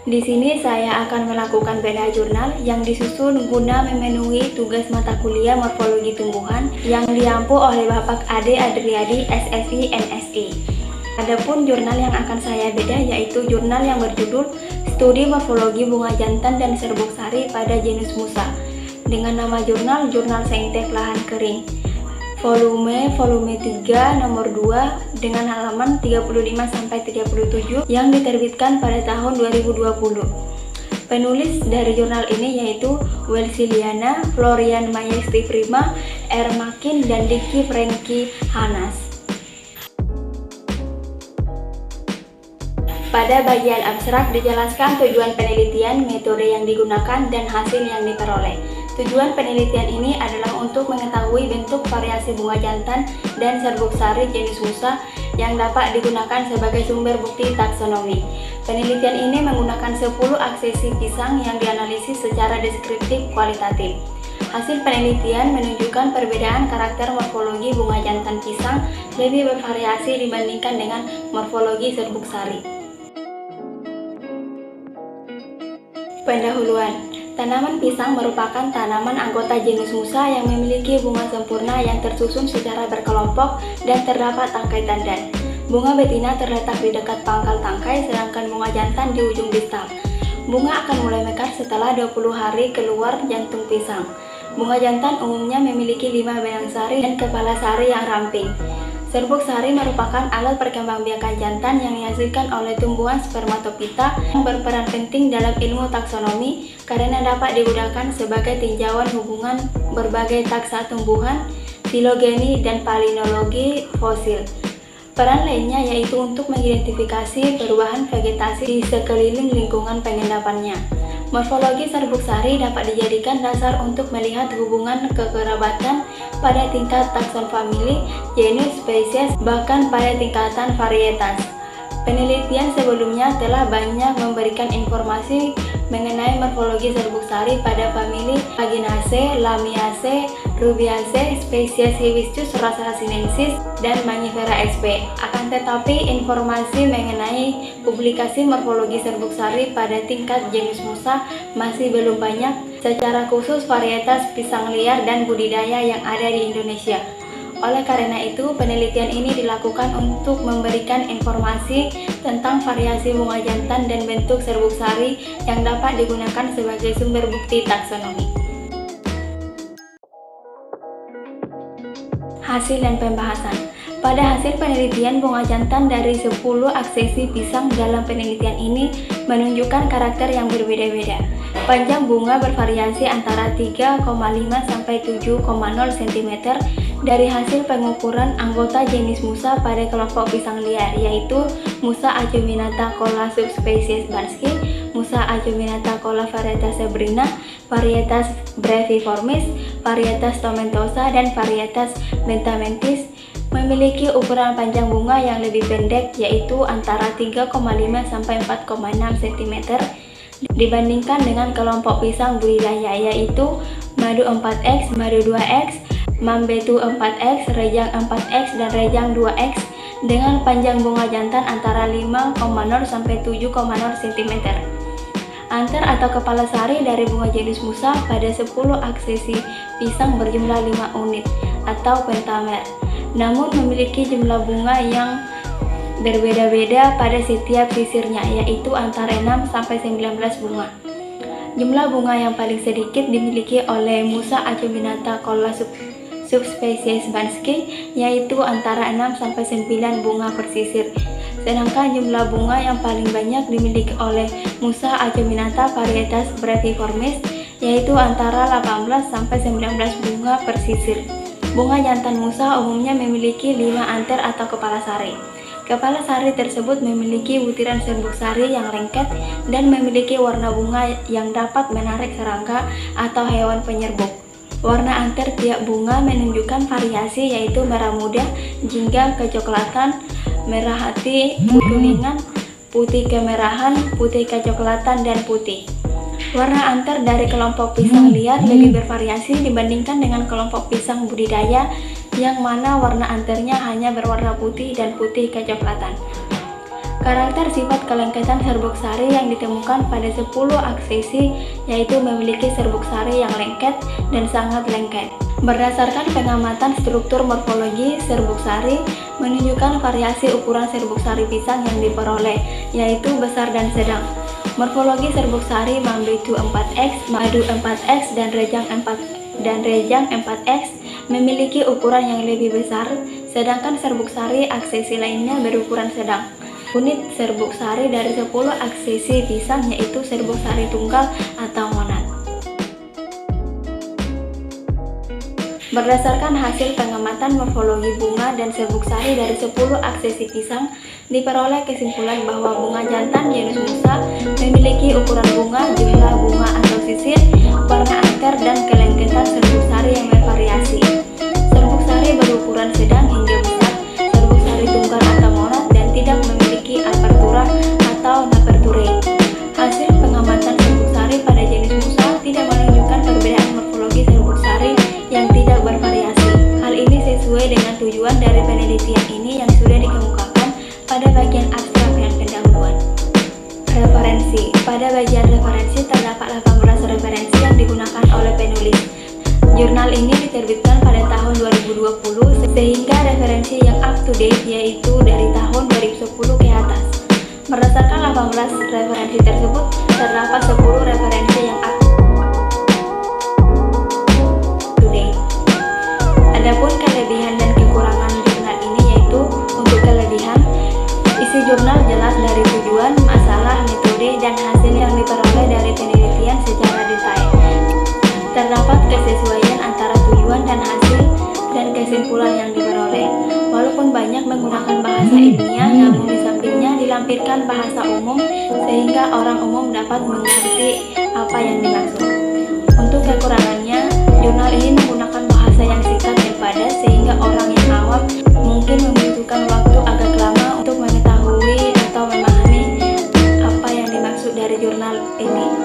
Di sini saya akan melakukan bedah jurnal yang disusun guna memenuhi tugas mata kuliah morfologi tumbuhan yang diampu oleh Bapak Ade Adriadi, SSI, MSI. Adapun jurnal yang akan saya bedah yaitu jurnal yang berjudul Studi Morfologi Bunga Jantan dan Serbuk Sari pada Genus Musa dengan nama jurnal Jurnal Saintek Lahan Kering. Volume 3 nomor 2 dengan halaman 35-37 yang diterbitkan pada tahun 2020. Penulis dari jurnal ini yaitu Welsiliana, Florian Mayesti Prima, R. Makin, dan Diki Franky Hanas. Pada bagian abstrak dijelaskan tujuan penelitian, metode yang digunakan, dan hasil yang diperoleh. Tujuan penelitian ini adalah untuk mengetahui bentuk variasi bunga jantan dan serbuk sari genus Musa yang dapat digunakan sebagai sumber bukti taksonomi. Penelitian ini menggunakan 10 aksesi pisang yang dianalisis secara deskriptif kualitatif. Hasil penelitian menunjukkan perbedaan karakter morfologi bunga jantan pisang lebih bervariasi dibandingkan dengan morfologi serbuk sari. Pendahuluan. Tanaman pisang merupakan tanaman anggota genus Musa yang memiliki bunga sempurna yang tersusun secara berkelompok dan terdapat tangkai tandan. Bunga betina terletak di dekat pangkal tangkai, sedangkan bunga jantan di ujung distal. Bunga akan mulai mekar setelah 20 hari keluar jantung pisang. Bunga jantan umumnya memiliki 5 benang sari dan kepala sari yang ramping. Serbuk sari merupakan alat perkembangbiakan jantan yang dihasilkan oleh tumbuhan spermatopita yang berperan penting dalam ilmu taksonomi karena dapat digunakan sebagai tinjauan hubungan berbagai taksa tumbuhan, filogeni, dan palinologi fosil. Peran lainnya yaitu untuk mengidentifikasi perubahan vegetasi di sekeliling lingkungan pengendapannya. Morfologi serbuk sari dapat dijadikan dasar untuk melihat hubungan kekerabatan pada tingkat takson famili, genus, spesies, bahkan pada tingkatan varietas. Penelitian sebelumnya telah banyak memberikan informasi mengenai morfologi serbuk sari pada famili Aginaceae, Lamiaceae, Rubiaceae, spesies Hibiscus racinensis, dan Mangifera sp. Akan tetapi informasi mengenai publikasi morfologi serbuk sari pada tingkat genus Musa masih belum banyak, secara khusus varietas pisang liar dan budidaya yang ada di Indonesia. Oleh karena itu, penelitian ini dilakukan untuk memberikan informasi tentang variasi bunga jantan dan bentuk serbuk sari yang dapat digunakan sebagai sumber bukti taksonomi. Hasil dan pembahasan. Pada hasil penelitian, bunga jantan dari 10 aksesi pisang dalam penelitian ini menunjukkan karakter yang berbeda-beda. Panjang bunga bervariasi antara 3,5 sampai 7,0 cm dari hasil pengukuran anggota jenis Musa pada kelompok pisang liar, yaitu Musa acuminata colla subspesies Bansky, Musa acuminata colla varietas Sebrina, varietas breviformis, varietas tomentosa, dan varietas bentamentis. Memiliki ukuran panjang bunga yang lebih pendek, yaitu antara 3,5 sampai 4,6 cm dibandingkan dengan kelompok pisang budidaya, yaitu Madu 4X, Madu 2X, Mambetu 4X, Rejang 4X, dan Rejang 2X dengan panjang bunga jantan antara 5,0 sampai 7,0 cm. Anter atau kepala sari dari bunga jenis Musa pada 10 aksesi pisang berjumlah 5 unit atau pentamer, namun memiliki jumlah bunga yang berbeda-beda pada setiap sisirnya, yaitu antara 6 sampai 19 bunga. Jumlah bunga yang paling sedikit dimiliki oleh Musa acuminata colla subspesies Bansky, yaitu antara 6 sampai 9 bunga per sisir. Sedangkan jumlah bunga yang paling banyak dimiliki oleh Musa acuminata varietas breviformis, yaitu antara 18 sampai 19 bunga per sisir. Bunga jantan Musa umumnya memiliki 5 anter atau kepala sari. Kepala sari tersebut memiliki butiran serbuk sari yang lengket dan memiliki warna bunga yang dapat menarik serangga atau hewan penyerbuk. Warna anter tiap bunga menunjukkan variasi, yaitu merah muda, jingga, kecoklatan, merah hati, kuningan, putih kemerahan, putih kecoklatan, dan putih. Warna anter dari kelompok pisang liar lebih bervariasi dibandingkan dengan kelompok pisang budidaya yang mana warna anternya hanya berwarna putih dan putih kecoklatan. Karakter sifat kelengketan serbuk sari yang ditemukan pada 10 aksesi yaitu memiliki serbuk sari yang lengket dan sangat lengket. Berdasarkan pengamatan struktur morfologi serbuk sari menunjukkan variasi ukuran serbuk sari pisang yang diperoleh yaitu besar dan sedang. Morfologi serbuk sari Mambitu 4X, Madu 4X, dan Rejang 4X memiliki ukuran yang lebih besar, sedangkan serbuk sari aksesi lainnya berukuran sedang. Unit serbuk sari dari 10 aksesi pisang yaitu serbuk sari tunggal atau monad. Berdasarkan hasil pengamatan morfologi bunga dan serbuk sari dari 10 aksesi pisang, diperoleh kesimpulan bahwa bunga jantan genus Musa memiliki ukuran bunga, jumlah bunga atau sisir, warna angker, dan kelengketan serbuk sari yang bervariasi. Serbuk sari berukuran sedang hingga besar, serbuk sari tunggal atau monad, dan tidak memiliki apertura atau naperture. Hasil pengamatan serbuk sari pada jenis Musa tidak menunjukkan perbedaan morfologi serbuk sari yang tidak bervariasi. Hal ini sesuai dengan tujuan dari penelitian ini yang sudah dikemukakan pada bagian abstrak dan pendahuluan. Referensi. Pada bagian referensi terdapat 18 referensi yang digunakan oleh penulis. Jurnal ini diterbitkan pada tahun 2020 sehingga referensi yang up to date yaitu dari tahun 2010 ke atas. Berdasarkan 18 referensi tersebut, terdapat 10 referensi yang up to date. Adapun kelebihan dan kekurangan jurnal ini yaitu untuk kelebihan, isi jurnal jelas dari tujuan, masalah, metode, dan hasil yang diperoleh dari penelitian secara detail. Terdapat kesesuaian antara tujuan dan hasil dan kesimpulan yang diperoleh. Walaupun banyak menggunakan bahasa ilmiah, namun di sampingnya dilampirkan bahasa umum sehingga orang umum dapat mengerti apa yang dimaksud. Untuk kekurangannya, jurnal ini menggunakan bahasa yang singkat dan padat sehingga orang yang awam mungkin membutuhkan waktu agak lama untuk mengetahui atau memahami apa yang dimaksud dari jurnal ini.